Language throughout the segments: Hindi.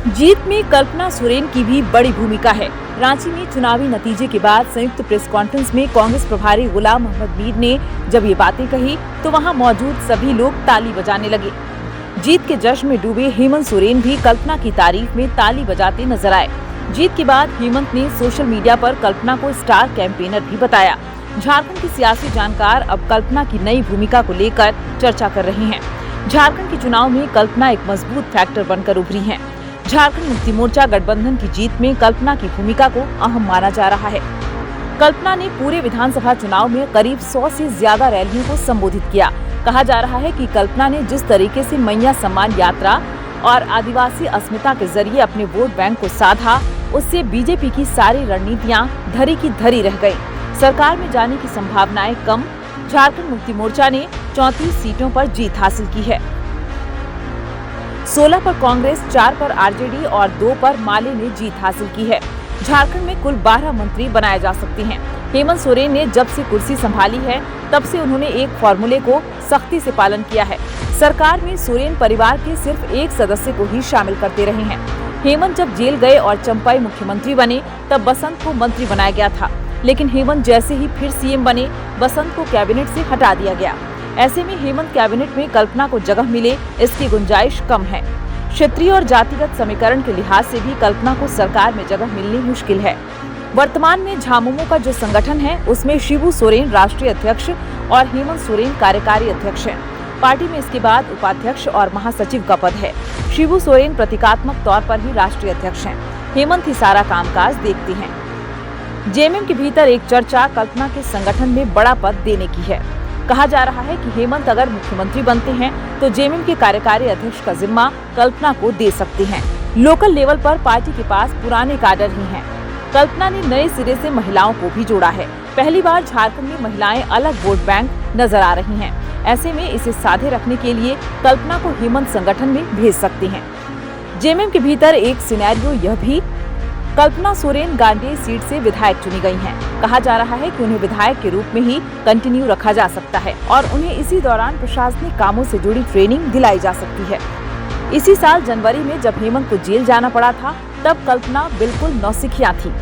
जीत में कल्पना सोरेन की भी बड़ी भूमिका है। रांची में चुनावी नतीजे के बाद संयुक्त प्रेस कॉन्फ्रेंस में कांग्रेस प्रभारी गुलाम मोहम्मद मीर ने जब ये बातें कही तो वहां मौजूद सभी लोग ताली बजाने लगे। जीत के जश्न में डूबे हेमंत सोरेन भी कल्पना की तारीफ में ताली बजाते नजर आए। जीत के बाद हेमंत ने सोशल मीडिया पर कल्पना को स्टार कैंपेनर भी बताया। झारखंड के सियासी जानकार अब कल्पना की नई भूमिका को लेकर चर्चा कर रहे हैं। झारखंड के चुनाव में कल्पना एक मजबूत फैक्टर बनकर उभरी हैं। झारखंड मुक्ति मोर्चा गठबंधन की जीत में कल्पना की भूमिका को अहम माना जा रहा है। कल्पना ने पूरे विधानसभा चुनाव में करीब 100 से ज्यादा रैलियों को संबोधित किया। कहा जा रहा है कि कल्पना ने जिस तरीके से मैया सम्मान यात्रा और आदिवासी अस्मिता के जरिए अपने वोट बैंक को साधा, उससे बीजेपी की सारी रणनीतियां धरी की धरी रह गयी। सरकार में जाने की संभावनाएं कम। झारखंड मुक्ति मोर्चा ने 34 सीटों पर जीत हासिल की है। 16 पर कांग्रेस, 4 पर आरजेडी और 2 पर माले ने जीत हासिल की है। झारखंड में कुल 12 मंत्री बनाए जा सकते हैं। हेमंत सोरेन ने जब से कुर्सी संभाली है तब से उन्होंने एक फॉर्मूले को सख्ती से पालन किया है। सरकार में सोरेन परिवार के सिर्फ एक सदस्य को ही शामिल करते रहे हैं। हेमंत जब जेल गए और चंपाई मुख्यमंत्री बने तब बसंत को मंत्री बनाया गया था, लेकिन हेमंत जैसे ही फिर सीएम बने, बसंत को कैबिनेट से हटा दिया गया। ऐसे में हेमंत कैबिनेट में कल्पना को जगह मिले, इसकी गुंजाइश कम है। क्षेत्रीय और जातिगत समीकरण के लिहाज से भी कल्पना को सरकार में जगह मिलनी मुश्किल है। वर्तमान में झामुमो का जो संगठन है उसमें शिबू सोरेन राष्ट्रीय अध्यक्ष और हेमंत सोरेन कार्यकारी अध्यक्ष हैं। पार्टी में इसके बाद उपाध्यक्ष और महासचिव का पद है। शिबू सोरेन प्रतीकात्मक तौर पर ही राष्ट्रीय अध्यक्ष हैं। हेमंत ही सारा कामकाज देखते हैं। जेएमएम के भीतर एक चर्चा कल्पना के संगठन में बड़ा पद देने की है। कहा जा रहा है कि हेमंत अगर मुख्यमंत्री बनते हैं तो जेएमएम के कार्यकारी अध्यक्ष का जिम्मा कल्पना को दे सकते हैं। लोकल लेवल पर पार्टी के पास पुराने काडर ही हैं। कल्पना ने नए सिरे से महिलाओं को भी जोड़ा है। पहली बार झारखंड में महिलाएं अलग वोट बैंक नजर आ रही हैं। ऐसे में इसे साधे रखने के लिए कल्पना को हेमंत संगठन में भेज सकते हैं। जेएमएम के भीतर एक सिनेरियो यह भी, कल्पना सोरेन गांडेय सीट से विधायक चुनी गई हैं। कहा जा रहा है कि उन्हें विधायक के रूप में ही कंटिन्यू रखा जा सकता है और उन्हें इसी दौरान प्रशासनिक कामों से जुड़ी ट्रेनिंग दिलाई जा सकती है। इसी साल जनवरी में जब हेमंत को जेल जाना पड़ा था तब कल्पना बिल्कुल नौसिखिया थी,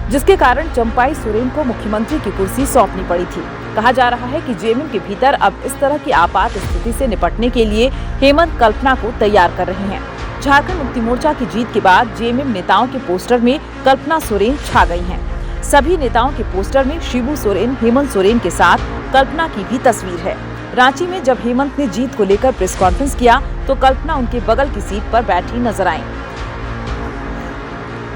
जिसके कारण चंपाई सोरेन को मुख्यमंत्री की कुर्सी सौंपनी पड़ी थी। कहा जा रहा है कि जेएमएम के भीतर अब इस तरह की आपात स्थिति से निपटने के लिए हेमंत कल्पना को तैयार कर रहे हैं। झारखंड मुक्ति मोर्चा की जीत के बाद जेएमएम नेताओं के पोस्टर में कल्पना सोरेन छा गई हैं। सभी नेताओं के पोस्टर में शिबू सोरेन, हेमंत सोरेन के साथ कल्पना की भी तस्वीर है। रांची में जब हेमंत ने जीत को लेकर प्रेस कॉन्फ्रेंस किया तो कल्पना उनके बगल की सीट पर बैठी नजर आईं।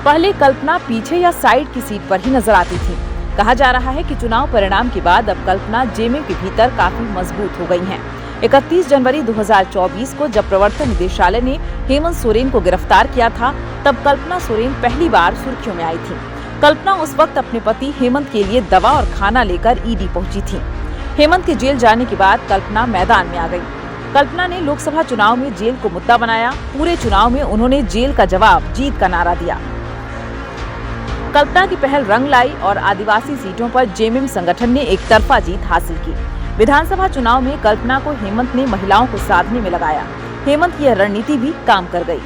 पहले कल्पना पीछे या साइड की सीट पर ही नजर आती थी। कहा जा रहा है कि चुनाव परिणाम के बाद अब कल्पना जेएमएम के भीतर काफी मजबूत हो गई हैं। 31 जनवरी 2024 को जब प्रवर्तन निदेशालय ने हेमंत सोरेन को गिरफ्तार किया था तब कल्पना सोरेन पहली बार सुर्खियों में आई थी। कल्पना उस वक्त अपने पति हेमंत के लिए दवा और खाना लेकर ईडी पहुंची थी। हेमंत के जेल जाने के बाद कल्पना मैदान में आ गई। कल्पना ने लोकसभा चुनाव में जेल को मुद्दा बनाया। पूरे चुनाव में उन्होंने जेल का जवाब जीत का नारा दिया। कल्पना की पहल रंग लाई और आदिवासी सीटों पर जेएमएम संगठन ने एक तरफा जीत हासिल की। विधानसभा चुनाव में कल्पना को हेमंत ने महिलाओं को साधने में लगाया। हेमंत की यह रणनीति भी काम कर गई।